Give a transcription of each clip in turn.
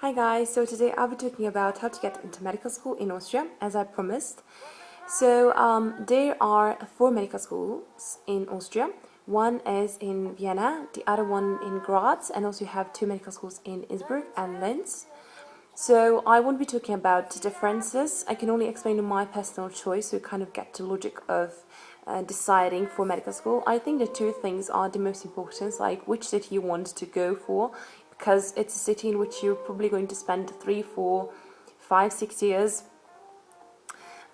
Hi guys, so today I'll be talking about how to get into medical school in Austria, as I promised. So there are 4 medical schools in Austria. One is in Vienna, the other one in Graz, and also you have 2 medical schools in Innsbruck and Linz. So I won't be talking about the differences. I can only explain my personal choice, so you kind of get the logic of deciding for medical school. I think the 2 things are the most important, like which city you want to go for, because it's a city in which you're probably going to spend 3, 4, 5, 6 years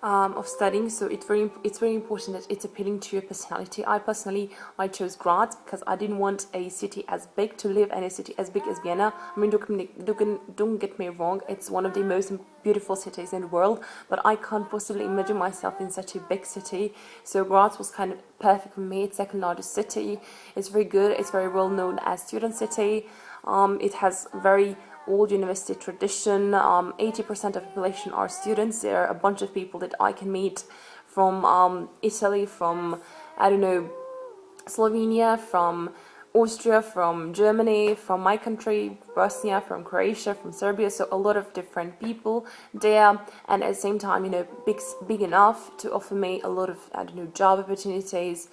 of studying, so it's very important that it's appealing to your personality. I chose Graz because I didn't want a city as big to live in, a city as big as Vienna. I mean, don't get me wrong, it's one of the most beautiful cities in the world, but I can't possibly imagine myself in such a big city. So Graz was kind of perfect for me. It's second largest city. It's very good. It's very well known as student city. It has very old university tradition. 80% of the population are students. There are a bunch of people that I can meet from Italy, from, I don't know, Slovenia, from Austria, from Germany, from my country, Bosnia, from Croatia, from Serbia. So a lot of different people there, and at the same time, you know, big enough to offer me a lot of, I don't know, job opportunities.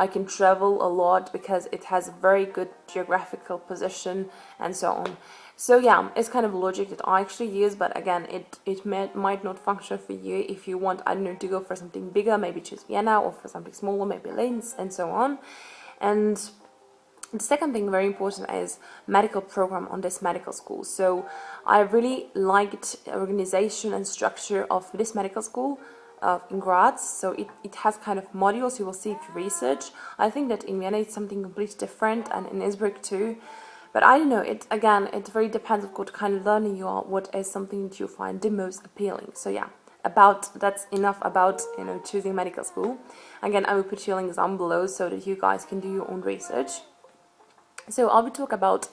I can travel a lot because it has a very good geographical position and so on. So yeah, it's kind of logic that I actually use, but again, it might not function for you if you want, I don't know, to go for something bigger, maybe choose Vienna, or for something smaller, maybe Linz, and so on. And the second thing very important is medical program on this medical school. So I really liked the organization and structure of this medical school in Graz. So it has kind of modules you will see if you research. I think that in Vienna it's something completely different, and in Innsbruck too. But I don't know, it very depends on what kind of learning you are, what is something that you find the most appealing. So yeah, that's enough about, you know, choosing medical school. Again, I will put your links down below so that you guys can do your own research. So I will talk about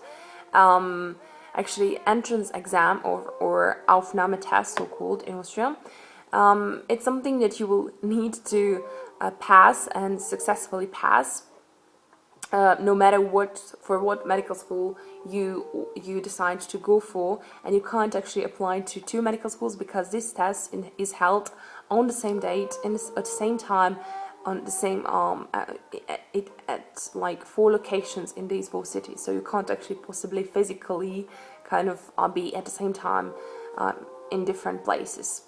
actually entrance exam or Aufnahmetest, so called in Austria. It's something that you will need to pass and successfully pass, no matter what medical school you decide to go for. And you can't actually apply to 2 medical schools because this test is held on the same date, at the same time, on the same at like 4 locations in these 4 cities. So you can't actually possibly physically kind of be at the same time in different places.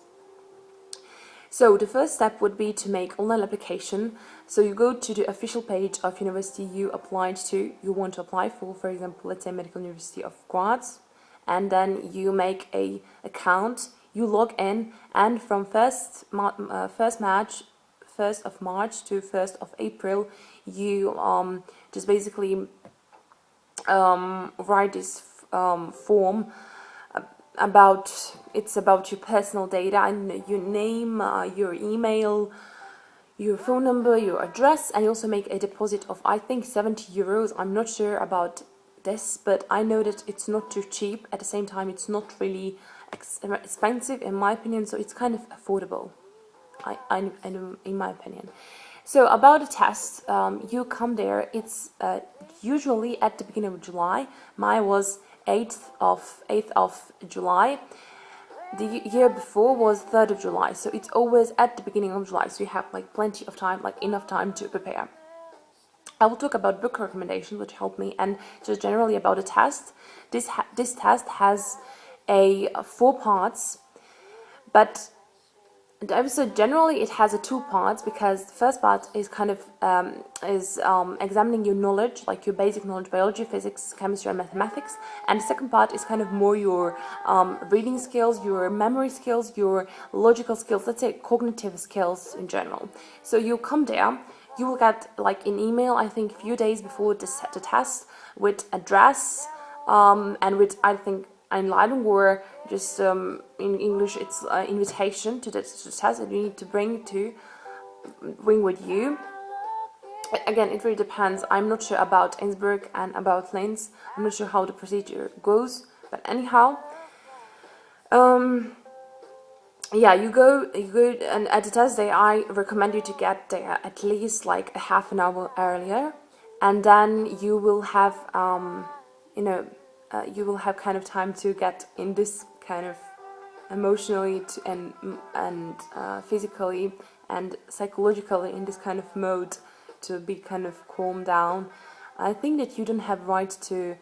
So the first step would be to make online application. So you go to the official page of university you want to apply for example, let's say Medical University of Graz, and then you make a account, you log in, and from 1st of March to 1st of April, you just basically write this form about your personal data, and your name, your email, your phone number, your address, and you also make a deposit of, I think, 70 euros. I'm not sure about this, but I know that it's not too cheap. At the same time, it's not really expensive in my opinion, so it's kind of affordable, I in my opinion. So about the test, you come there. It's usually at the beginning of July. Mine was 8th of July. The year before was 3rd of July, so it's always at the beginning of July, so you have like plenty of time, like enough time to prepare. I will talk about book recommendations which help me, and just generally about the test. This test has 4 parts, but the episode generally it has 2 parts, because the first part is kind of examining your knowledge, like your basic knowledge, biology, physics, chemistry, and mathematics, and the second part is kind of more your reading skills, your memory skills, your logical skills, let's say cognitive skills in general. So you come there, you will get like an email, I think, a few days before the test, with address and with, I think, Einladung, or just in English it's invitation to the test that you need to bring with you. Again, it really depends. I'm not sure about Innsbruck and about Linz. I'm not sure how the procedure goes, but anyhow, yeah, you go, and at the test day, I recommend you to get there at least like a half an hour earlier, and then you will have, you know, you will have kind of time to get in this kind of emotionally and physically and psychologically in this kind of mode to be kind of calm down. I think that you don't have right to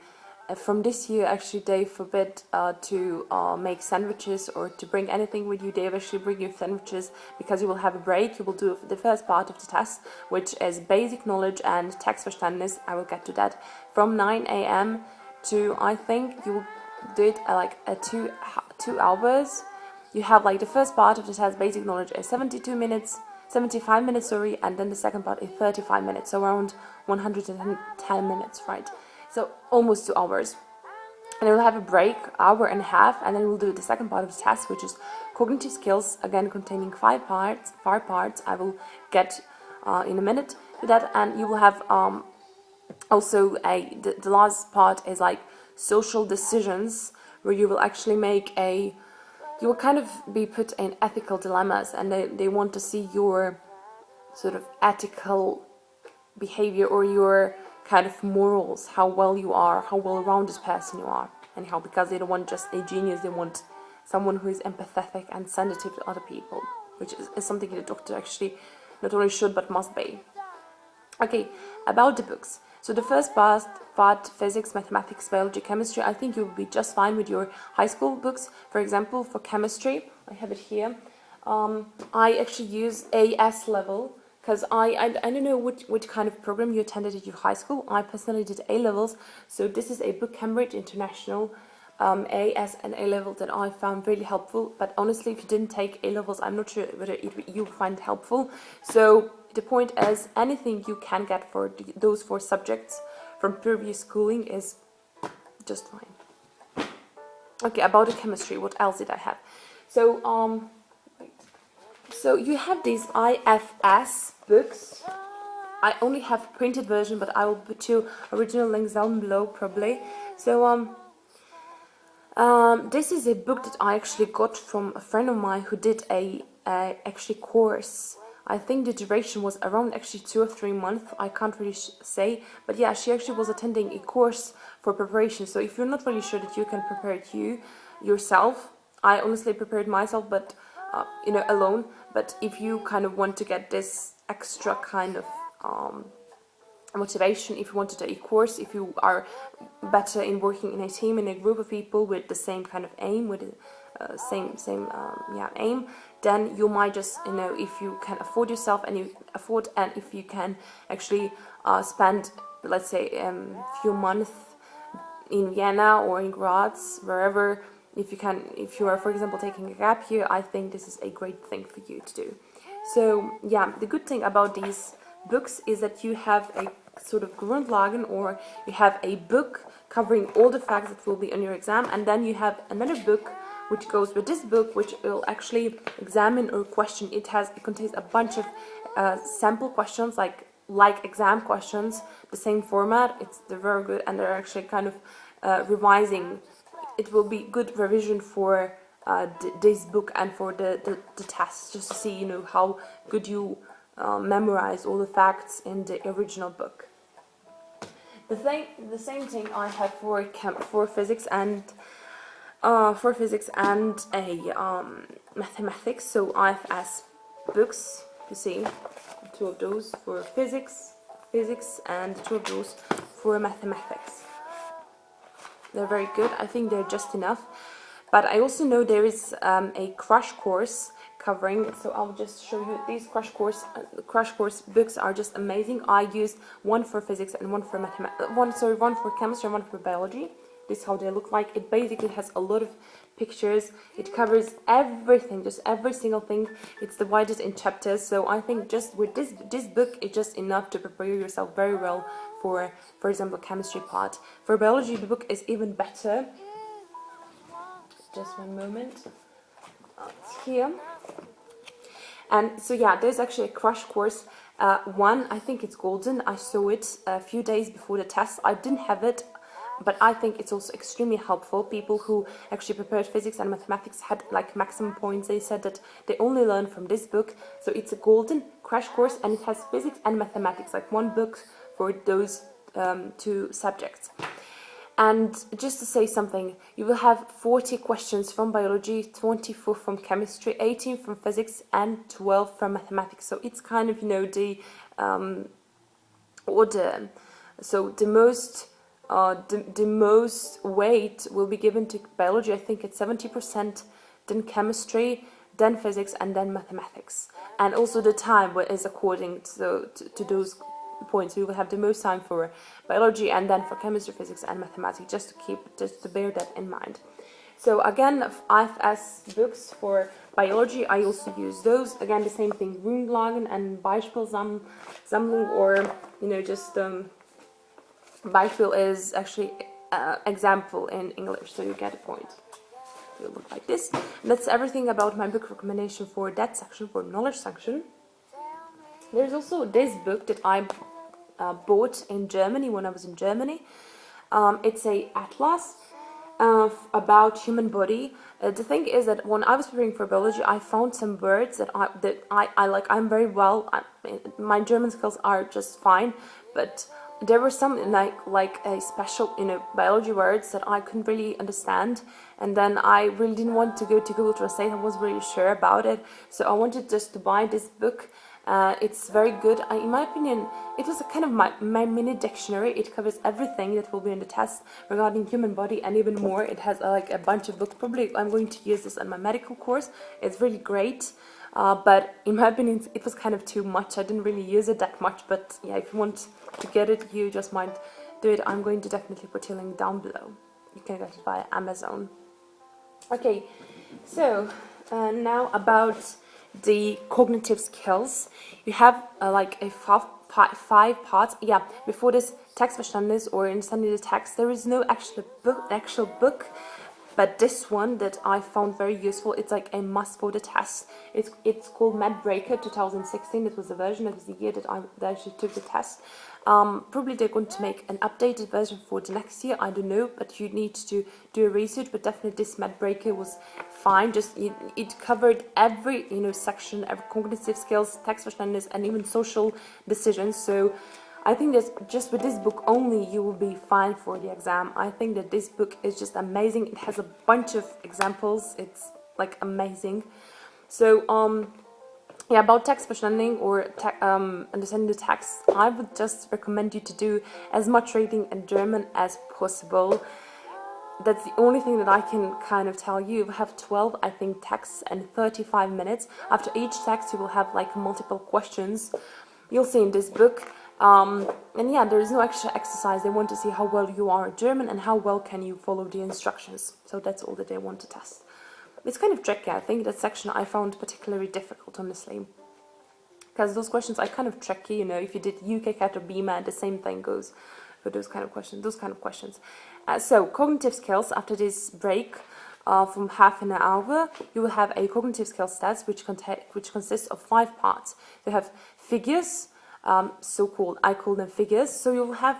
from this year actually they forbid to make sandwiches or to bring anything with you. They actually bring you sandwiches because you will have a break. You will do the first part of the test, which is basic knowledge and Textverständnis. I will get to that from 9 a.m. to, I think you will do it like 2 hours. You have like the first part of the test, basic knowledge, is 75 minutes, sorry, and then the second part is 35 minutes, so around 110 minutes, right? So almost 2 hours. And then we'll have a break, hour and a half, and then we'll do the second part of the test, which is cognitive skills, again containing 5 parts. I will get in a minute to that, and you will have also the last part is like social decisions, where you will actually you will kind of be put in ethical dilemmas, and they want to see your sort of ethical behavior or your kind of morals, how well you are, how well-rounded person you are, anyhow, because they don't want just a genius, they want someone who is empathetic and sensitive to other people, which is something that a doctor actually not only should but must be. Okay, about the books. So the first part, physics, mathematics, biology, chemistry, I think you will be just fine with your high school books. For example, for chemistry, I have it here. I actually use AS level, because I don't know which kind of program you attended at your high school. I personally did A levels, so this is a book Cambridge International AS and A level that I found really helpful. But honestly, if you didn't take A levels, I'm not sure whether you find it helpful. So the point is, anything you can get for those 4 subjects from previous schooling is just fine. Okay, about the chemistry, what else did I have? So so you have these IFS books. I only have printed version, but I will put you original links down below probably. So this is a book that I actually got from a friend of mine who did a actually course. I think the duration was around actually 2 or 3 months. I can't really say, but yeah, she actually was attending a course for preparation. So if you're not really sure that you can prepare it yourself, I honestly prepared myself, but alone. But if you kind of want to get this extra kind of motivation, if you want to do a course, if you are better in working in a team, in a group of people with the same kind of aim, with same aim, then you might just, if you can afford yourself and if you can actually spend, let's say, a few months in Vienna or in Graz, wherever, if you are, for example, taking a gap year, I think this is a great thing for you to do. So yeah, the good thing about these books is that you have a sort of Grundlagen, or you have a book covering all the facts that will be on your exam, and then you have another book which goes with this book, which will actually examine or question. It contains a bunch of sample questions, like exam questions, the same format. They're very good, and they're actually kind of revising. It will be good revision for this book and for the test, just to see how good you memorize all the facts in the original book. The same thing I have for physics and mathematics. So IFS books, you see, 2 of those for physics, and 2 of those for mathematics. They're very good. I think they're just enough. But I also know there is a crash course covering, so I'll just show you these crash course books are just amazing. I used one for physics and one for one for chemistry and one for biology. This is how they look like. It basically has a lot of pictures. It covers everything, just every single thing. It's divided in chapters, so I think just with this book, it's just enough to prepare yourself very well for example, chemistry part. For biology, the book is even better. Just one moment. It's here. And so yeah, there's actually a crash course. One, I think it's golden. I saw it a few days before the test. I didn't have it, but I think it's also extremely helpful. People who actually prepared physics and mathematics had like maximum points. They said that they only learned from this book. So it's a golden crash course, and it has physics and mathematics, like one book for those 2 subjects. And just to say something, you will have 40 questions from biology, 24 from chemistry, 18 from physics, and 12 from mathematics. So it's kind of, the order. So the most weight will be given to biology. I think it's 70%, then chemistry, then physics, and then mathematics. And also the time is according to those points. We will have the most time for biology and then for chemistry, physics, and mathematics, just to bear that in mind. So again, IFS books for biology, I also use those. Again, the same thing, Grundlagen and Beispielsammlung, or just Beispiel is actually example in English, so you get a point. It will look like this. And that's everything about my book recommendation for that section, for knowledge section. There's also this book that I bought in Germany when I was in Germany. It's a atlas about human body. The thing is that when I was preparing for biology, I found some words that I like. I'm very well. My German skills are just fine, but there were some like a special biology words that I couldn't really understand, and then I really didn't want to go to Google Translate. I wasn't really sure about it, so I wanted just to buy this book. It's very good. In my opinion, it was a kind of my mini dictionary. It covers everything that will be in the test regarding human body and even more. It has like a bunch of books. Probably I'm going to use this on my medical course. It's really great. But in my opinion, it was kind of too much. I didn't really use it that much. But yeah, if you want to get it, you just might do it. I'm going to definitely put a link down below. You can get it via Amazon. Okay, so now about the cognitive skills. You have like a five parts. Yeah, before this Textverständnis or understanding the text, there is no actual book, but this one that I found very useful. It's like a must for the test. It's called MedBreaker 2016. It was the version. It was the year that I actually took the test. Probably they're going to make an updated version for the next year. I don't know, but you need to do a research. But definitely this MedBreaker was fine. Just it covered every section, every cognitive skills, Textverständnis, and even social decisions. So I think that just with this book only, you will be fine for the exam. I think that this book is just amazing. It has a bunch of examples. It's like amazing. So yeah, about Textverständnis or understanding the text, I would just recommend you to do as much reading in German as possible. That's the only thing that I can kind of tell you. You have 12, I think, texts and 35 minutes. After each text, you will have like multiple questions. You'll see in this book. And yeah, there is no extra exercise. They want to see how well you are at German and how well can you follow the instructions. So that's all that they want to test. It's kind of tricky. I think that section I found particularly difficult, honestly, because those questions are kind of tricky. If you did UKCAT or BMAT, the same thing goes for those kind of questions. So cognitive skills. After this break from half an hour, you will have a cognitive skills test which consists of 5 parts. You have figures, so-called, I call them figures. So you will have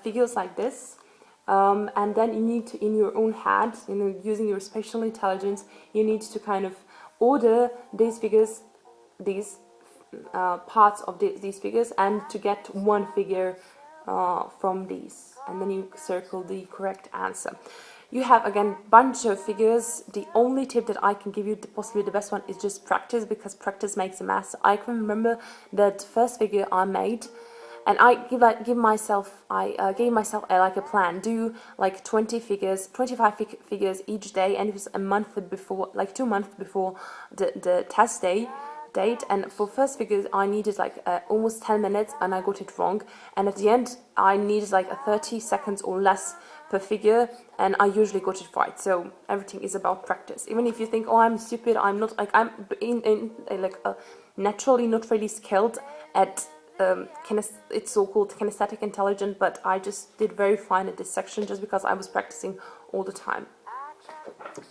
figures like this. And then you need to, in your own head, using your spatial intelligence, you need to kind of order these figures, these parts of these figures, and to get one figure from these. And then you circle the correct answer. You have, again, bunch of figures. The only tip that I can give you, possibly the best one, is just practice, because practice makes a master. I can remember that first figure I made, and I gave myself like a plan. Do like 25 figures each day, and it was a month before, like 2 months before the test date. And for first figures, I needed like almost 10 minutes, and I got it wrong. And at the end, I needed like 30 seconds or less per figure, and I usually got it right. So everything is about practice. Even if you think, oh, I'm stupid, I'm not, like, I'm naturally not really skilled at it's so-called kinesthetic intelligence, but I just did very fine at this section just because I was practicing all the time.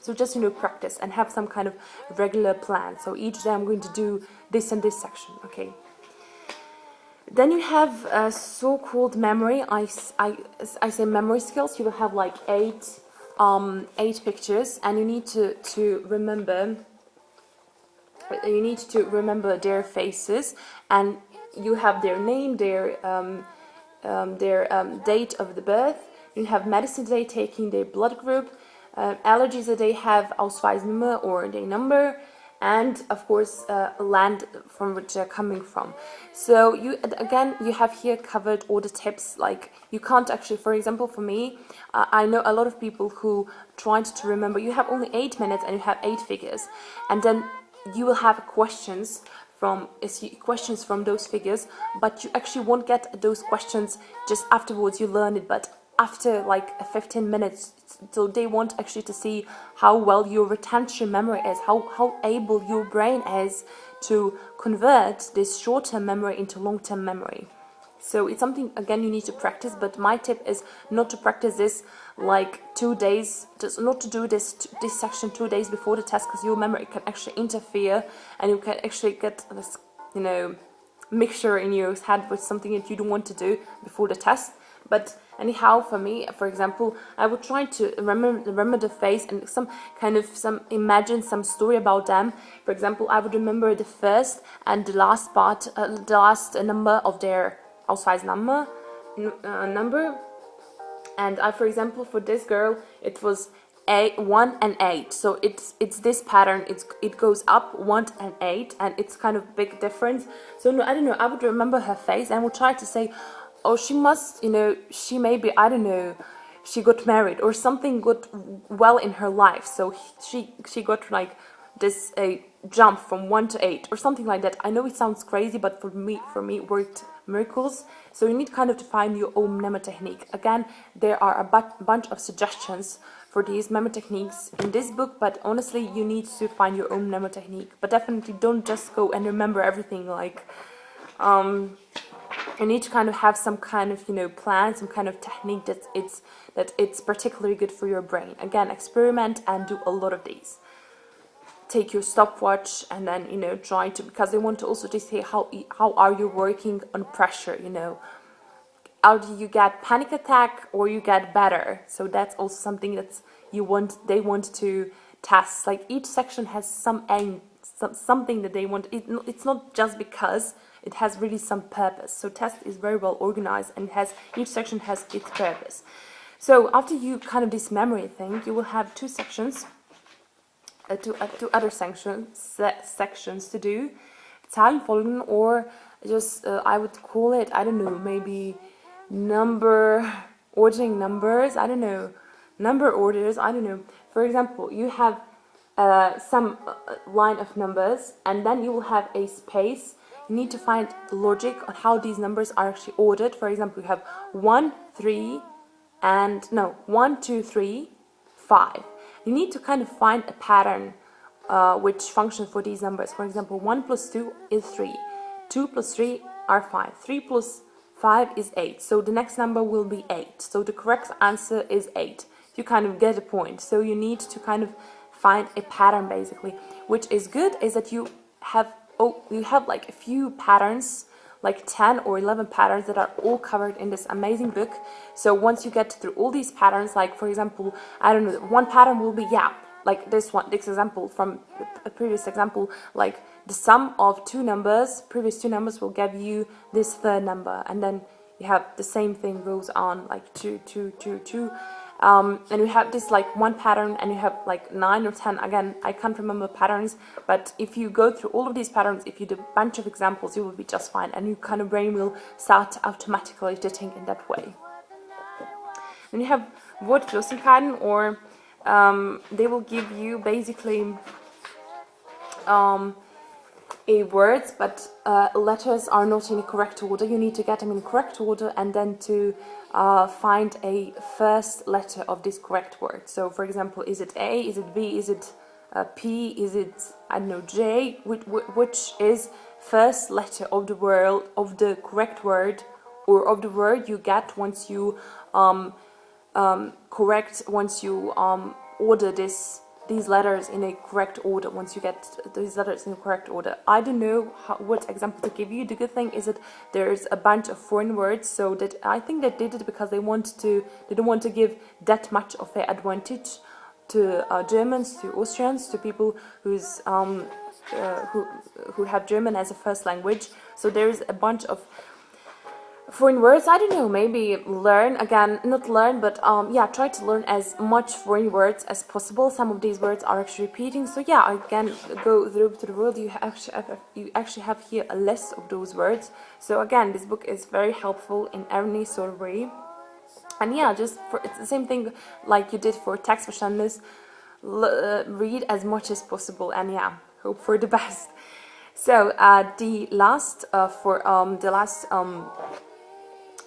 So just practice and have some kind of regular plan. So each day I'm going to do this and this section. Okay. Then you have so-called memory. I say memory skills. You will have like 8 pictures, and you need to remember. You need to remember their faces, and you have their name, their date of the birth, You have medicine that they taking their blood group, allergies that they have Ausweisnummer or their number, and of course land from which they're coming from. So you have here covered all the tips. Like you can't actually, for example, for me, I know a lot of people who tried to remember. You have only 8 minutes and you have 8 figures, and then you will have questions from those figures, but you actually won't get those questions just afterwards you learn it, but after like 15 minutes. So they want actually to see how well your retention memory is, how able your brain is to convert this short-term memory into long-term memory. So it's something, again, you need to practice, but my tip is not to practice this like 2 days, just not to do this section 2 days before the test, because your memory can actually interfere and you can actually get this, mixture in your head with something that you don't want to do before the test. But anyhow, for me, for example, I would try to remember the face and imagine some story about them. For example, I would remember the first and the last part, the last number of their Ausweisnummer number. And for example, for this girl, it was 1 and 8. So it's this pattern. It goes up 1 and 8, and it's kind of big difference. So no, I don't know. I would remember her face and would try to say, oh, she must, she maybe, I don't know, she got married or something got well in her life. So she got like this jump from 1 to 8 or something like that. I know it sounds crazy, but for me it worked miracles. So you need kind of to find your own mnemotechnique. Again, there are a bunch of suggestions for these mnemotechniques in this book, but honestly, you need to find your own mnemotechnique. But definitely don't just go and remember everything. Like, you need to kind of have some kind of plan, some kind of technique that it's particularly good for your brain. Again, experiment and do a lot of these. Take your stopwatch and then try to, because they want to also to see how are you working on pressure. How do you get panic attack or you get better? So that's also something that they want to test. Like each section has some aim, something that they want. It's not just because. It has really some purpose. So test is very well organized and each section has its purpose. So after you kind of this memory thing, you will have 2 sections, two other sections to do. Zahlenfolgen, or just I would call it, I don't know, maybe ordering numbers, I don't know, number orders, I don't know. For example, you have some line of numbers, and then you will have a space. You need to find the logic on how these numbers are actually ordered. For example, you have 1, 2, 3, 5. You need to kind of find a pattern which functions for these numbers. For example, 1 plus 2 is 3. 2 plus 3 are 5. 3 plus 5 is 8. So the next number will be 8. So the correct answer is 8. You kind of get a point. So you need to kind of find a pattern, basically. Which is good is that you have like a few patterns, like 10 or 11 patterns that are all covered in this amazing book. So once you get through all these patterns, like for example, I don't know, one pattern will be, like this example from a previous example, like the sum of previous two numbers will give you this third number, and then you have the same thing goes on, like 2, 2, 2, 2. And you have this like one pattern, and you have like 9 or 10. Again, I can't remember patterns, but if you go through all of these patterns, if you do a bunch of examples, you will be just fine, and your kind of brain will start automatically to think in that way. Then you have Wortflossigkeiten, or they will give you basically words, but letters are not in the correct order. You need to get them in correct order, and then to find a first letter of this correct word. So, for example, is it A? Is it B? Is it P? Is it, I don't know, J? Which is first letter of the word, of the correct word, or of the word you get once you order these letters in a correct order. Once you get these letters in a correct order, I don't know what example to give you. The good thing is that there's a bunch of foreign words, so that I think they did it because they don't want to give that much of an advantage to Germans, to Austrians, to people who's who have German as a first language. So there's a bunch of Foreign words, I don't know, maybe learn, again, not learn, but yeah, try to learn as much foreign words as possible. Some of these words are actually repeating, so yeah, again, go through to the world. You actually have here a list of those words. So again, this book is very helpful in any sort of way. And yeah, just it's the same thing like you did for Textverständnis. Read as much as possible, and yeah, hope for the best. So the last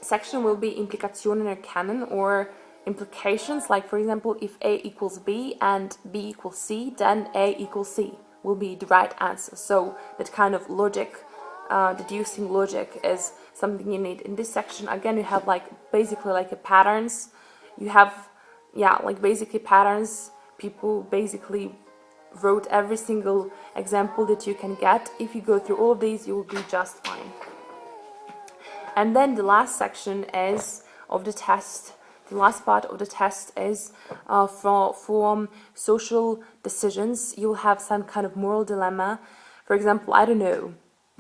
section will be Implikationen erkennen, or implications. Like for example, if A equals B and B equals C, then A equals C will be the right answer. So that kind of logic, deducing logic, is something you need in this section. Again, you have like basically like a patterns. You have, yeah, like basically patterns. People basically wrote every single example that you can get. If you go through all of these, you will be just fine. And then the last section is of the test. The last part of the test is from social decisions. You'll have some kind of moral dilemma. For example, I don't know,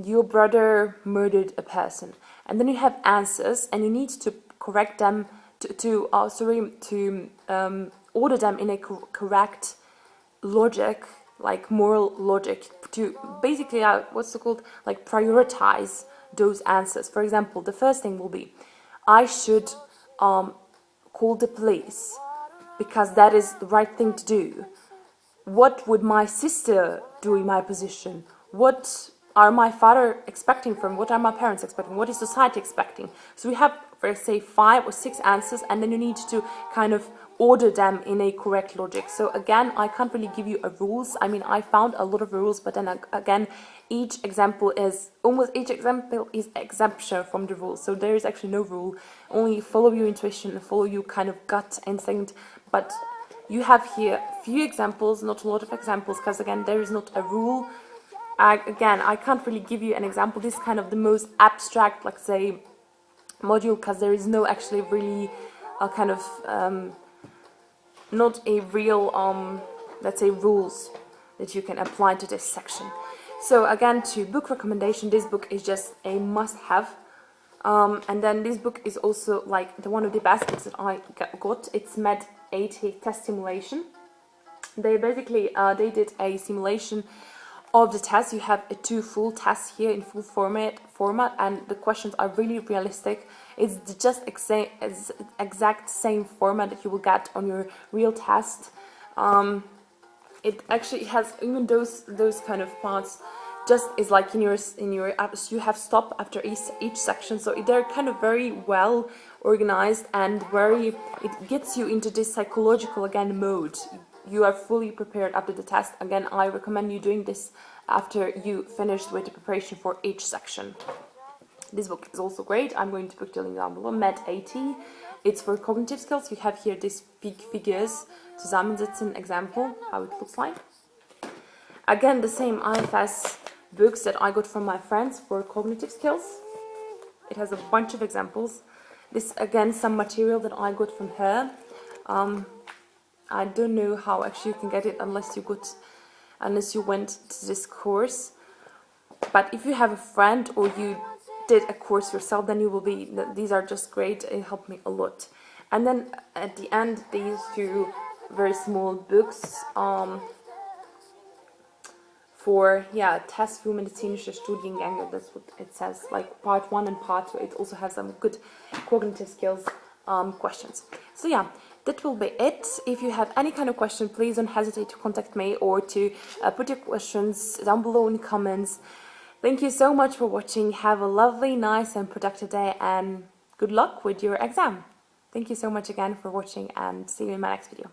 your brother murdered a person, and then you have answers, and you need to correct them to order them in a correct logic, like moral logic, to basically what's it called, like prioritize those answers. For example, the first thing will be, I should call the police because that is the right thing to do. What would my sister do in my position? What are my father expecting from? What are my parents expecting? What is society expecting? So we have, for say, 5 or 6 answers, and then you need to kind of order them in a correct logic. So again, I can't really give you a rules. I mean, I found a lot of rules, but then again, almost each example is exemption from the rules. So there is actually no rule. Only follow your intuition and follow your kind of gut instinct. But you have here few examples, not a lot of examples, because again, there is not a rule. Again, I can't really give you an example. This is kind of the most abstract, like say, module, because there is no actually really kind of not a real let's say rules that you can apply to this section. So again, to book recommendation, this book is just a must-have. And then this book is also like one of the best books that I got. It's MedAT test simulation. They basically they did a simulation of the test. You have 2 full tests here in full format, and the questions are really realistic. It's just exact same format that you will get on your real test. It actually has even those kind of parts. Just is like in your apps, you have stop after each section, so they're kind of very well organized and it gets you into this psychological again mode. You are fully prepared after the test. Again, I recommend you doing this after you finished with the preparation for each section. This book is also great. I'm going to put the link down below. MedAT. It's for cognitive skills. You have here these big figures, zusammensetzen example, how it looks like. Again, the same IFS books that I got from my friends for cognitive skills. It has a bunch of examples. This again, some material that I got from her. I don't know how actually you can get it unless you went to this course. But if you have a friend or you did a course yourself, then you will be. These are just great. It helped me a lot. And then at the end, these 2 very small books for Test für medizinische Studiengänge. That's what it says. Like part 1 and part 2. It also has some good cognitive skills questions. So yeah. That will be it. If you have any kind of question, please don't hesitate to contact me or to put your questions down below in the comments. Thank you so much for watching. Have a lovely, nice and productive day, and good luck with your exam. Thank you so much again for watching, and see you in my next video.